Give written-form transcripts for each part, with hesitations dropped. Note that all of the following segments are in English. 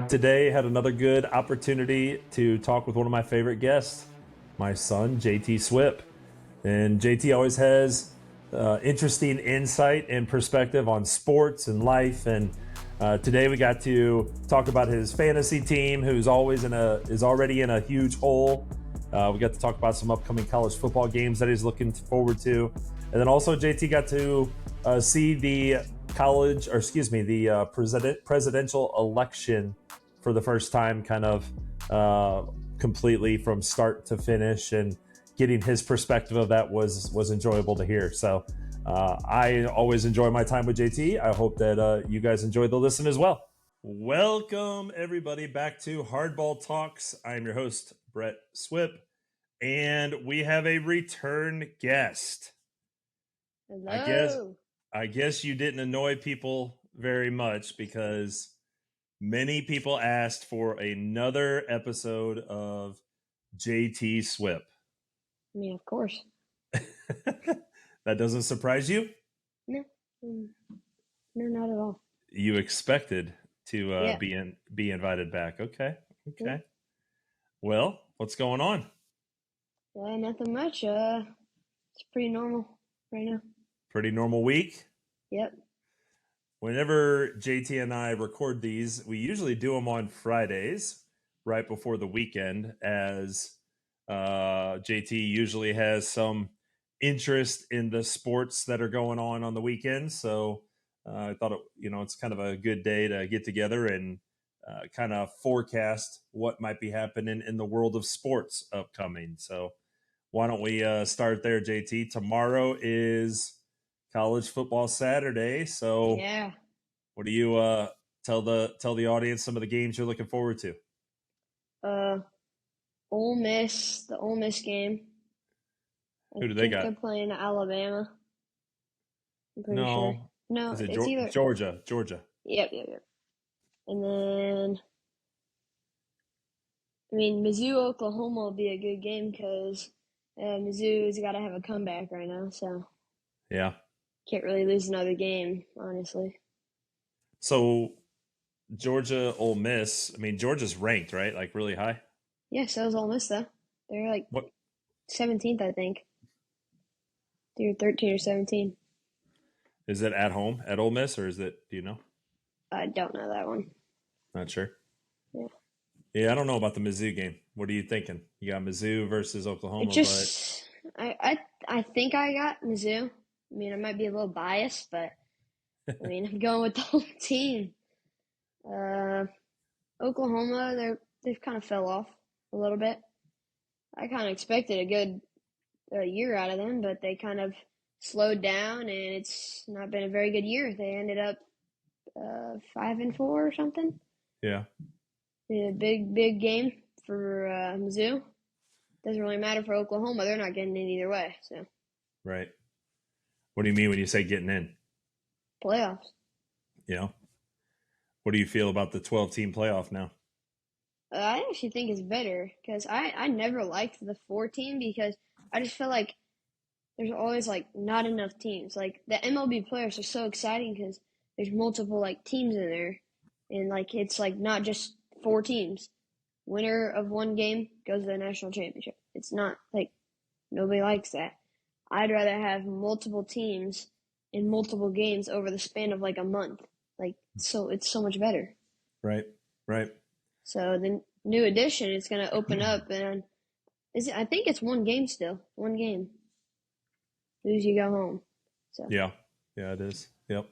Today had another good opportunity to talk with one of my favorite guests, my son, JT Swip. And JT always has interesting insight and perspective on sports and life. And today we got to talk about his fantasy team, who's is already in a huge hole. We got to talk about some upcoming college football games that he's looking forward to, and then also JT got to see the presidential election for the first time, kind of completely from start to finish, and getting his perspective of that was enjoyable to hear. So I always enjoy my time with JT. I hope that you guys enjoy the listen as well. Welcome everybody back to Hardball Talks. I'm your host, Brett Swip, and we have a return guest. Hello. I guess you didn't annoy people very much, because many people asked for another episode of JT Swip. I mean, of course. That doesn't surprise you? No, not at all. You expected to Yeah. be invited back. Okay. Yeah. Well, what's going on? Nothing much. It's pretty normal right now. Pretty normal week? Yep. Whenever JT and I record these, we usually do them on Fridays, right before the weekend, as JT usually has some interest in the sports that are going on the weekend. So I thought it's kind of a good day to get together and kind of forecast what might be happening in the world of sports upcoming. So why don't we start there, JT? Tomorrow is College Football Saturday. So yeah. What do you tell the audience some of the games you're looking forward to? Ole Miss, the Ole Miss game. Who do they got? They're playing Alabama. I'm pretty No. sure. No, Is it it's either Georgia. Yep. And then, I mean, Mizzou, Oklahoma will be a good game because Mizzou's got to have a comeback right now, so yeah, can't really lose another game, honestly. So Georgia, Ole Miss. I mean, Georgia's ranked, right? Like really high. Yeah, so is Ole Miss though. They're like What? 17th, I think. They're 13 or 17. Is it at home at Ole Miss, or is it? Do you know? I don't know that one. Not sure. Yeah. Yeah, I don't know about the Mizzou game. What are you thinking? You got Mizzou versus Oklahoma, I think I got Mizzou. I mean, I might be a little biased, but I mean, I'm going with the whole team. Oklahoma, they've kind of fell off a little bit. I kind of expected a good year out of them, but they kind of slowed down, and it's not been a very good year. They ended up 5-4 or something. Yeah. A big game for Mizzou. Doesn't really matter for Oklahoma. They're not getting in either way. So. Right. What do you mean when you say getting in? Playoffs. Yeah. What do you feel about the 12-team playoff now? I actually think it's better because I never liked the 4-team because I just feel like there's always like not enough teams. Like the MLB playoffs are so exciting because there's multiple like teams in there, and like it's like not just 4 teams. Winner of one game goes to the national championship. It's not like nobody likes that. I'd rather have multiple teams in multiple games over the span of like a month. Like so, it's so much better. Right. So the new edition is going to open up, and I think it's one game still. One game. Lose, you go home. So Yeah, it is. Yep.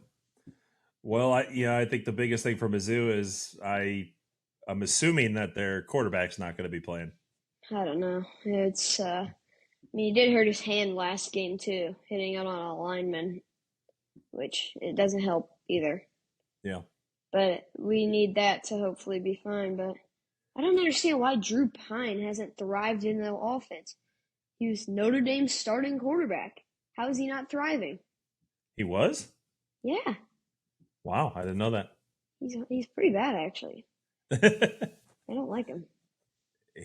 Well, I think the biggest thing for Mizzou is I'm assuming that their quarterback's not going to be playing. I don't know. It's I mean, he did hurt his hand last game too, hitting it on a lineman, which it doesn't help either. Yeah. But we need that to hopefully be fine. But I don't understand why Drew Pine hasn't thrived in the offense. He was Notre Dame's starting quarterback. How is he not thriving? He was? Yeah. Wow, I didn't know that. He's pretty bad, actually. I don't like him.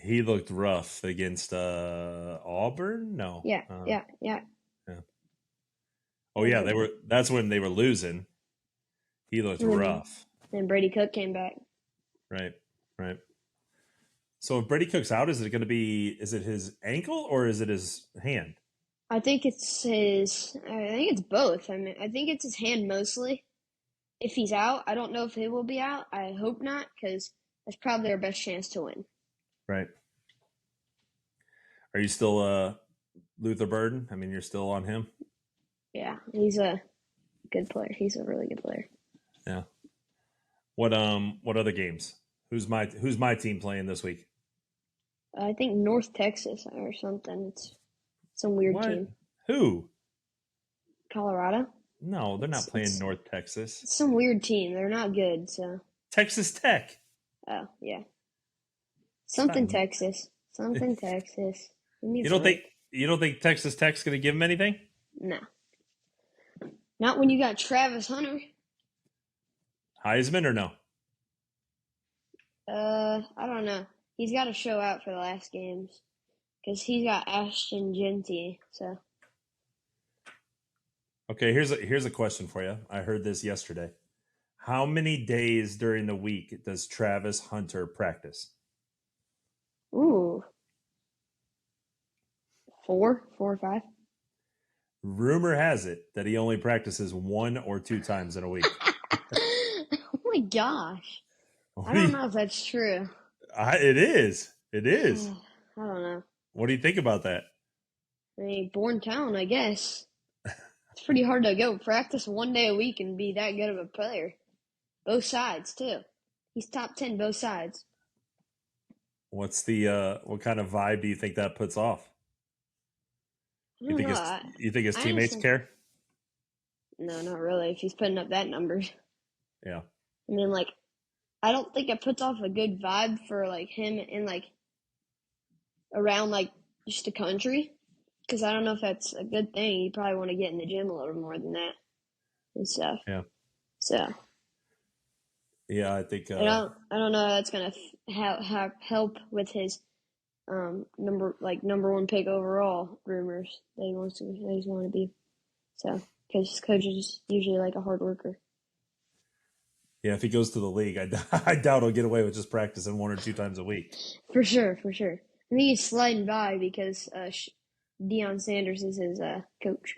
He looked rough against Auburn? No. Yeah. Oh yeah, that's when they were losing. He looked rough. Then Brady Cook came back. Right. Right. So if Brady Cook's out, is it going to be? Is it his ankle or is it his hand? I think it's his. I think it's both. I mean, I think it's his hand mostly. If he's out, I don't know if he will be out. I hope not, because that's probably our best chance to win. Right. Are you still Luther Burden? I mean, you're still on him. Yeah, he's a good player. He's a really good player. Yeah. What other games? Who's my team playing this week? I think North Texas or something. It's some weird What? team. Who? Colorado. No, they're not playing It's North Texas. some weird team. They're not good. So. Texas Tech. Oh yeah. It's not, Something Texas. Something Texas. you don't think Texas Tech's going to give him anything? No. Not when you got Travis Hunter. Heisman or no? I don't know. He's got to show out for the last games because he's got Ashton Genty. So Okay, here's a question for you. I heard this yesterday. How many days during the week does Travis Hunter practice? ooh, 4 or 5. Rumor has it that he only practices 1 or 2 times in a week. Oh my gosh. I don't know if that's true. It is. It is. I don't know. What do you think about that? I mean, born talent, I guess. It's pretty hard to go practice 1 day a week and be that good of a player. Both sides, too. He's top 10 both sides. What's the what kind of vibe do you think that puts off? I don't know. You think his I teammates honestly, care? no, not really. If he's putting up that numbers, Yeah. I mean, like, I don't think it puts off a good vibe for like him and like around like just the country. Because I don't know if that's a good thing. You probably want to get in the gym a little more than that and stuff. Yeah. So Yeah, I think I don't know how that's gonna help with his number 1 pick overall rumors that he's want to be. So because his coach is usually like a hard worker. yeah, if he goes to the league, I doubt he'll get away with just practicing 1 or 2 times a week. For sure, for sure. I think he's sliding by because Deion Sanders is his coach.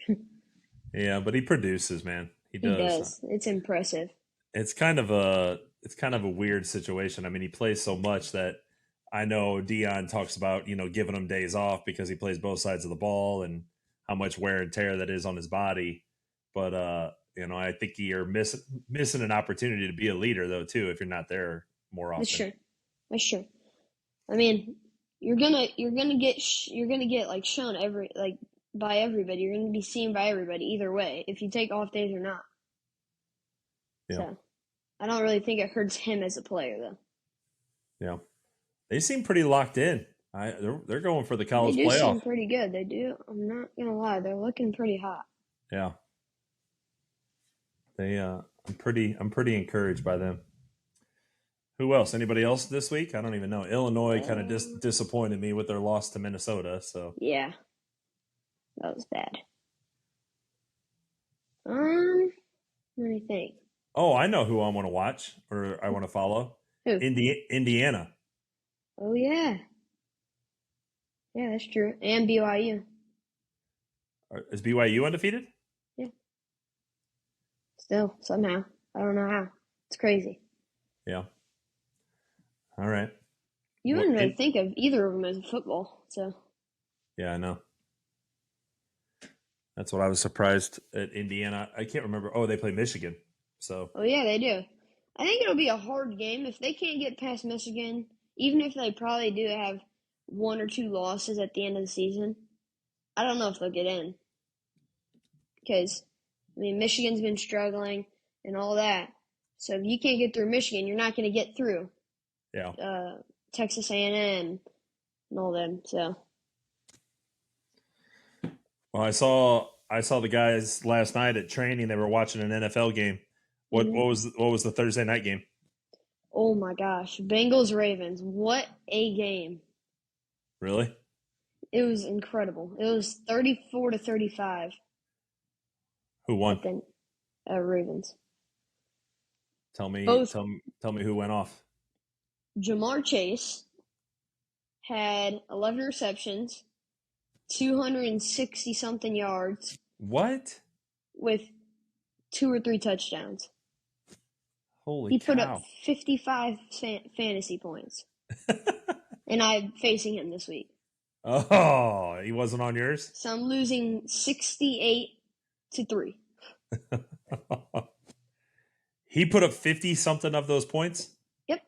Yeah, but he produces, man. He He does. does. It's impressive. It's kind of a weird situation. I mean, he plays so much that I know Dion talks about, giving him days off because he plays both sides of the ball and how much wear and tear that is on his body. But I think you're missing an opportunity to be a leader though too if you're not there more often. That's true. I mean, you're gonna get like shown by everybody. You're gonna be seen by everybody either way if you take off days or not. Yeah. So I don't really think it hurts him as a player though. Yeah. They seem pretty locked in. They're going for the college They do playoff. seem pretty good. They do. I'm not gonna lie. They're looking pretty hot. Yeah. I'm pretty encouraged by them. Who else? Anybody else this week? I don't even know. Illinois kind of disappointed me with their loss to Minnesota. So yeah, that was bad. Let me think. Oh, I know who I want to watch or I want to follow. Who? Indiana. Oh yeah, yeah, that's true. And BYU. Is BYU undefeated? Yeah. Still, somehow. I don't know how. It's crazy. Yeah. All right. You wouldn't really think of either of them as football, so. Yeah, I know. That's what I was surprised at Indiana. I can't remember. Oh, they play Michigan. So. Oh yeah, they do. I think it'll be a hard game if they can't get past Michigan. Even if they probably do have 1 or 2 losses at the end of the season, I don't know if they'll get in. Because, I mean, Michigan's been struggling and all that. So if you can't get through Michigan, you're not going to get through. Yeah. Texas A&M and all them. So. Well, I saw the guys last night at training. They were watching an NFL game. What was the Thursday night game? Oh my gosh, Bengals Ravens! What a game! Really? It was incredible. It was 34-35. Who won? Ravens. Tell me Both. Tell me who went off. Jamar Chase had 11 receptions, 260 something yards What? with 2 or 3 touchdowns. Holy He put up cow. 55 fantasy points. And I'm facing him this week. Oh, he wasn't on yours? So I'm losing 68-3. He put up 50 something of those points? Yep.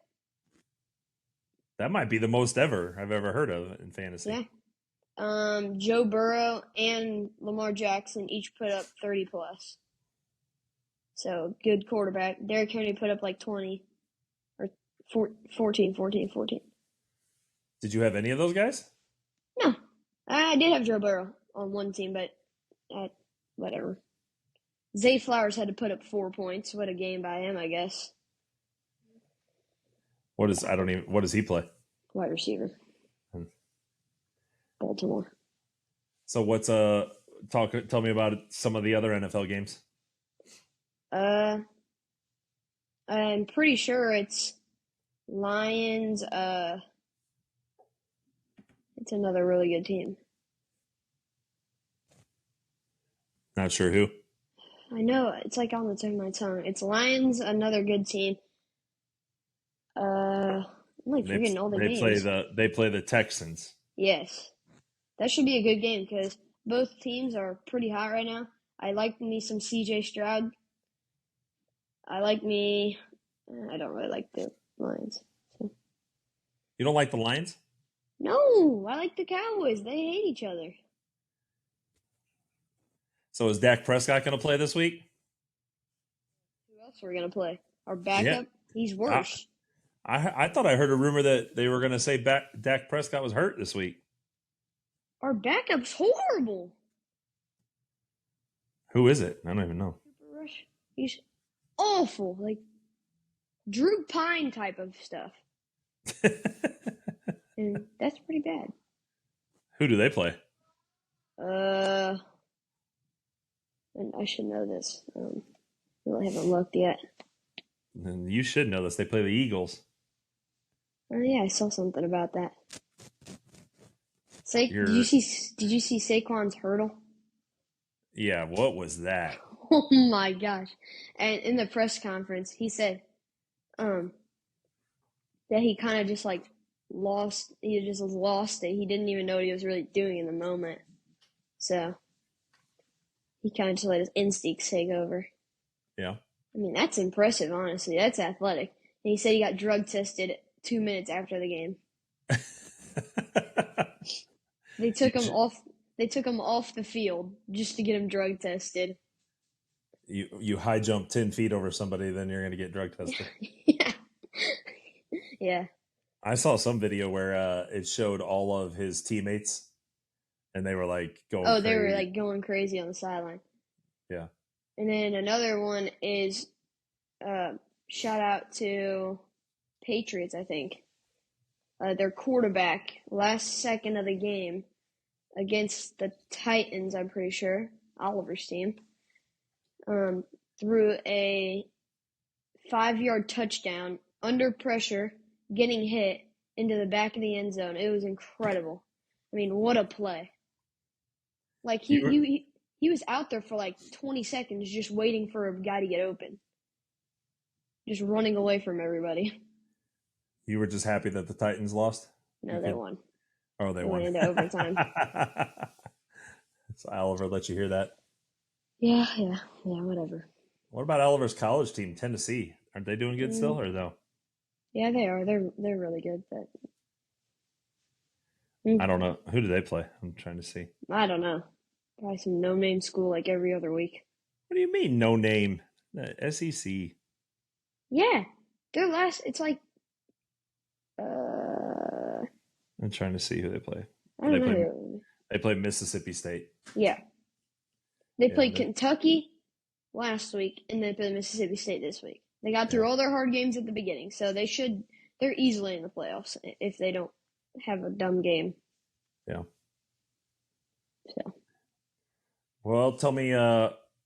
That might be the most ever I've ever heard of in fantasy. Yeah. Joe Burrow and Lamar Jackson each put up 30 plus. So good quarterback. Derrick Henry put up like 20 or 14. Did you have any of those guys? No, I did have Joe Burrow on one team, but whatever. Zay Flowers had to put up 4 points. What a game by him, I guess. What does he play? Wide receiver. Baltimore. So what's tell me about some of the other NFL games. I'm pretty sure it's Lions. It's another really good team. Not sure who. I know, it's like on the tip of my tongue. It's Lions, another good team. I'm like forgetting all the names. They play the Texans. Yes. That should be a good game because both teams are pretty hot right now. I like me some CJ Stroud. I don't really like the Lions. So. You don't like the Lions? No, I like the Cowboys. They hate each other. So is Dak Prescott going to play this week? Who else are we going to play? Our backup? Yeah. He's worse. I thought I heard a rumor that they were going to say Dak Prescott was hurt this week. Our backup's horrible. Who is it? I don't even know. He's awful. Like Drew Pine type of stuff. And that's pretty bad. Who do they play? And I should know this. Really haven't looked yet. And you should know this. They play the Eagles. Oh yeah, I saw something about that. Did you see Saquon's hurdle? Yeah, what was that? Oh my gosh. And in the press conference, he said that he kind of just like lost it. He didn't even know what he was really doing in the moment. So he kind of just let his instincts take over. Yeah. I mean, that's impressive, honestly. That's athletic. And he said he got drug tested 2 minutes after the game. They took him off the field just to get him drug tested. You high jump 10 feet over somebody, then you're going to get drug tested. Yeah. Yeah. I saw some video where it showed all of his teammates, and they were like going crazy. They were like going crazy on the sideline. Yeah. And then another one is shout out to Patriots, I think. Their quarterback, last second of the game against the Titans, I'm pretty sure, Oliver's team, threw a 5-yard touchdown under pressure, getting hit into the back of the end zone. It was incredible. I mean, what a play. Like, he was out there for like 20 seconds just waiting for a guy to get open. Just running away from everybody. You were just happy that the Titans lost? No, they won. Oh, they won. Went into overtime. So Oliver let you hear that? Yeah, whatever. What about Oliver's college team, Tennessee? Aren't they doing good still, or no? Yeah, they are. They're really good, but I don't know. Who do they play? I'm trying to see. I don't know. Probably some no-name school like every other week. What do you mean, no name? SEC. Yeah, their last. It's like. I'm trying to see who they play. I don't know. They play Mississippi State. Yeah. They played Kentucky last week, and they played Mississippi State this week. They got through all their hard games at the beginning, so they're easily in the playoffs if they don't have a dumb game. Yeah. So. Well, tell me,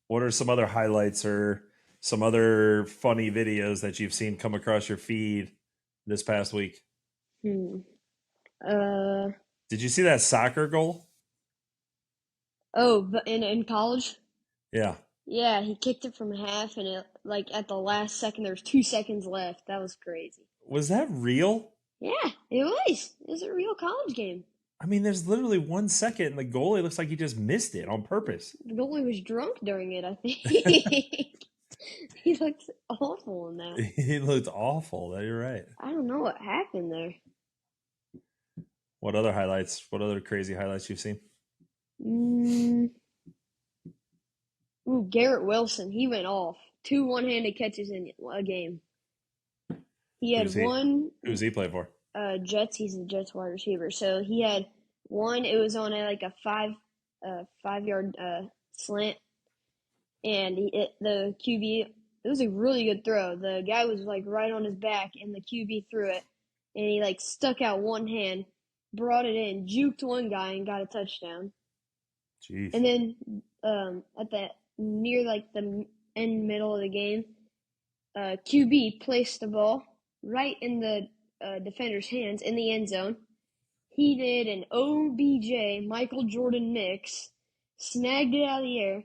what are some other highlights or some other funny videos that you've seen come across your feed this past week? Hmm. Uh. Did you see that soccer goal? Oh, but in college, Yeah. yeah, he kicked it from half, and it like at the last second, there was 2 seconds left. That was crazy. Was that real? Yeah, it was. It was a real college game. I mean, there's literally 1 second, and the goalie looks like he just missed it on purpose. The goalie was drunk during it, I think. He looked awful in that. He looked awful. You're right. I don't know what happened there. What other highlights? What other crazy highlights you've seen? Mm. Ooh, Garrett Wilson, he went off. 2 one-handed catches in a game. He Who's had he? one Who's he play for? Jets. He's the Jets wide receiver. So he had one. It was on like a 5 yard slant, and the QB. It was a really good throw. The guy was like right on his back, and the QB threw it, and he like stuck out one hand, brought it in, juked one guy, and got a touchdown. Jeez. And then at the near like the end middle of the game, QB placed the ball right in the defender's hands in the end zone. He did an OBJ Michael Jordan mix, snagged it out of the air,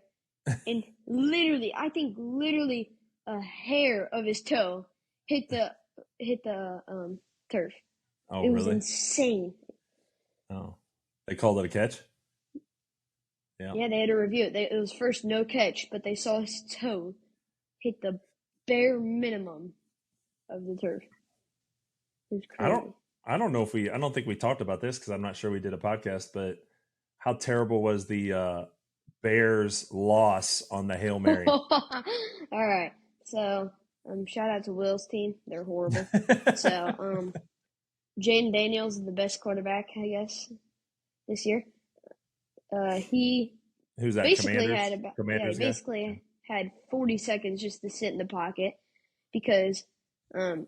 and literally, I think literally a hair of his toe hit the turf. Oh, It was really? insane. Oh, they called it a catch. Yeah, they had to review it. It was first no catch, but they saw his toe hit the bare minimum of the turf. It was crazy. I don't know if I don't think we talked about this because I'm not sure we did a podcast, but how terrible was the Bears loss on the Hail Mary? All right. So, shout out to Will's team. They're horrible. So, Jaden Daniels is the best quarterback, I guess, this year. He Who's that? basically Commanders guy? Had 40 seconds just to sit in the pocket because, I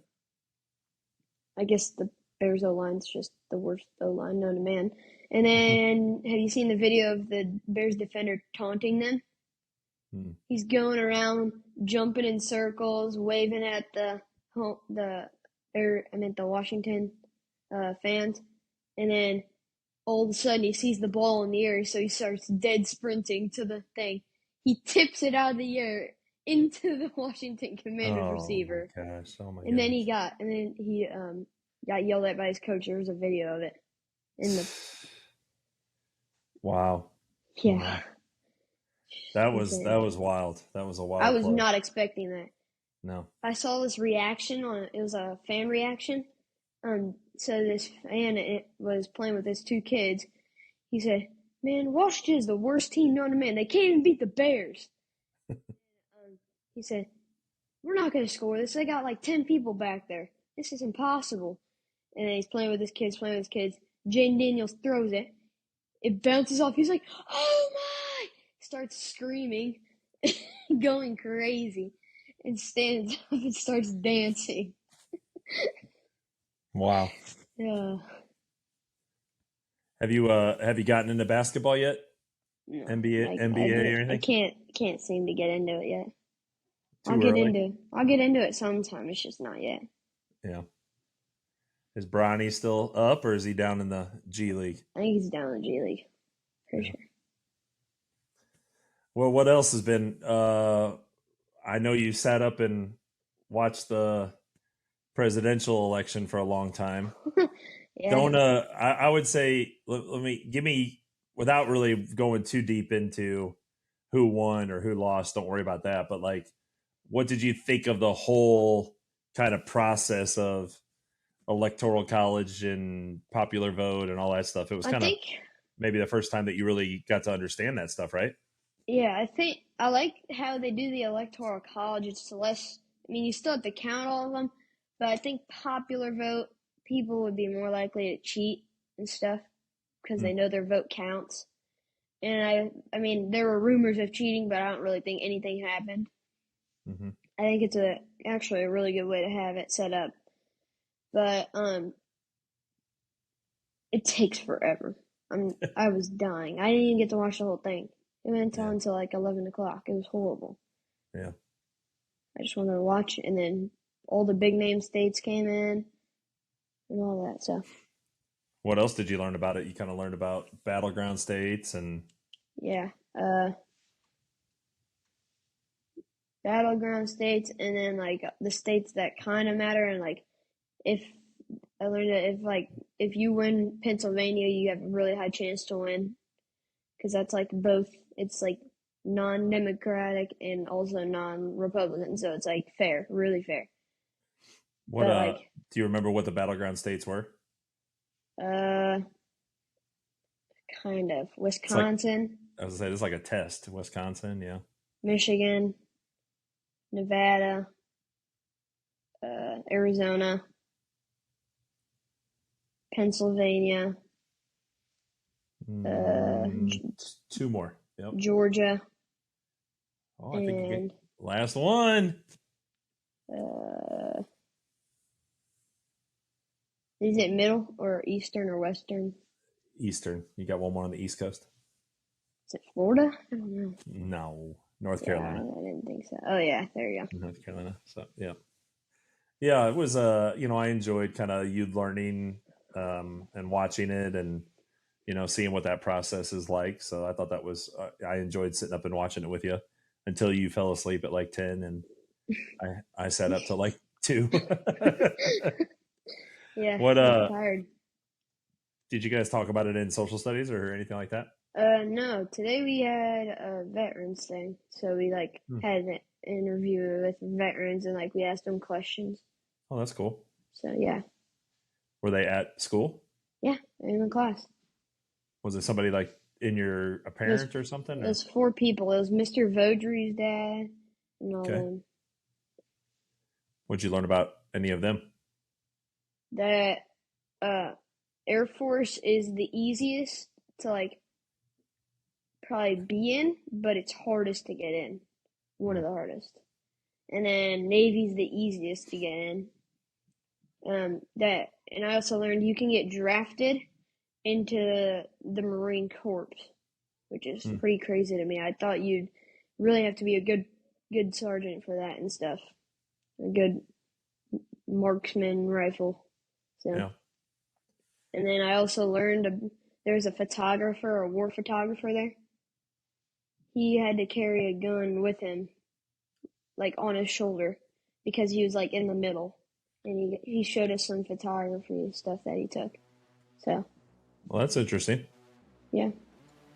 guess the Bears O-line's just the worst O-line known to man. And then, have you seen the video of the Bears defender taunting them? He's going around, jumping in circles, waving at the Washington fans, and then all of a sudden he sees the ball in the air, so he starts dead sprinting to the thing. He tips it out of the air into the Washington Commanders receiver. Oh my gosh! Oh my! And then he got yelled at by his coach. There was a video of it. Wow. Yeah. Wow. That was wild. That was a wild. I was not expecting that. No. I saw this reaction it was a fan reaction. So this fan was playing with his 2 kids. He said, "Man, Washington is the worst team known to man. They can't even beat the Bears." He said, "We're not going to score this. They got like 10 people back there. This is impossible." And then he's playing with his kids. Jaden Daniels throws it. It bounces off. He's like, "Oh my!" Starts screaming, going crazy, and stands up and starts dancing. Wow. Yeah. Have you gotten into basketball yet? No, NBA or anything? I can't seem to get into it yet. I'll get into it sometime. It's just not yet. Yeah. Is Bronny still up, or is he down in the G League? I think he's down in the G League, for sure. Well, what else has been? I know you sat up and watched the presidential election for a long time. Yeah. Don't I would say give me without really going too deep into who won or who lost. Don't worry about that. But like, what did you think of the whole kind of process of electoral college and popular vote and all that stuff? It was kind of maybe the first time that you really got to understand that stuff, right? Yeah, I think I like how they do the electoral college. It's less. I mean, you still have to count all of them, but I think popular vote people would be more likely to cheat and stuff because they know their vote counts. And I mean, there were rumors of cheating, but I don't really think anything happened. Mm-hmm. I think it's actually a really good way to have it set up, but it takes forever. I was dying. I didn't even get to watch the whole thing. It went on until like 11 o'clock. It was horrible. Yeah. I just wanted to watch it, and then all the big name states came in. and all that. So What else did you learn about it? You kind of learned about battleground states and yeah, battleground states, and then like the states that kind of matter, and like if I learned that if you win Pennsylvania, you have a really high chance to win because that's like both. It's like non-democratic and also non-Republican, so it's like fair, really fair. what But like, do you remember what the battleground states were? uh, kind of It's like Wisconsin, I was gonna say it's like a test. Wisconsin, yeah. Michigan, Nevada, Arizona, Pennsylvania, Mm, two more. Yep. Georgia, Oh, I think you get and last one. uh, is it middle or eastern or western? Eastern. You got one more on the East Coast? Is it Florida? I don't know. No, North Yeah, Carolina. I didn't think so. Oh yeah, there you go. North Carolina. So yeah, yeah. It was I enjoyed kind of you learning and watching it and seeing what that process is like. So I thought that was I enjoyed sitting up and watching it with you until you fell asleep at like 10 and I sat up till like 2. Yeah, What I was tired. did you guys talk about it in social studies or anything like that? No, today we had a veterans thing, so we like Hmm. had an interview with veterans and like we asked them questions. Oh, that's cool. So yeah, Were they at school? yeah, in the class. Was it somebody like a It was parent or something? it Or was 4 people. It was Mr. Vodry's dad and all okay, them. what'd you learn about any of them? That uh Air Force is the easiest to like probably be in, but it's hardest to get in. One Hmm. of the hardest. And then Navy's the easiest to get in. That and I also learned you can get drafted into the Marine Corps, which is Hmm. pretty crazy to me. I thought you'd really have to be a good sergeant for that and stuff. A good marksman rifle. So, Yeah. and then I also learned there's a photographer, a war photographer there. He had to carry a gun with him, like on his shoulder, because he was like in the middle, and he showed us some photography stuff that he took. So Well, that's interesting. yeah,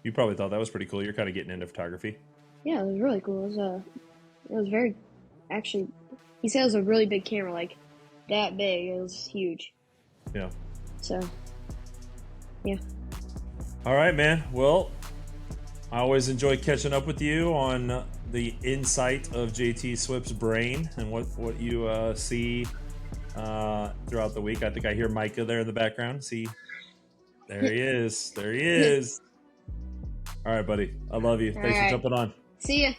You probably thought that was pretty cool. You're kind of getting into photography. yeah, it was really cool. It was very actually. He said it was a really big camera, like that big. It was huge. Yeah. So yeah, All right, man. Well, I always enjoy catching up with you on the insight of JT Swip's brain and what you see throughout the week. I think I hear Micah there in the background. See, there he is. There he is. All right, buddy. I love you. all Thanks for right. jumping on. See ya.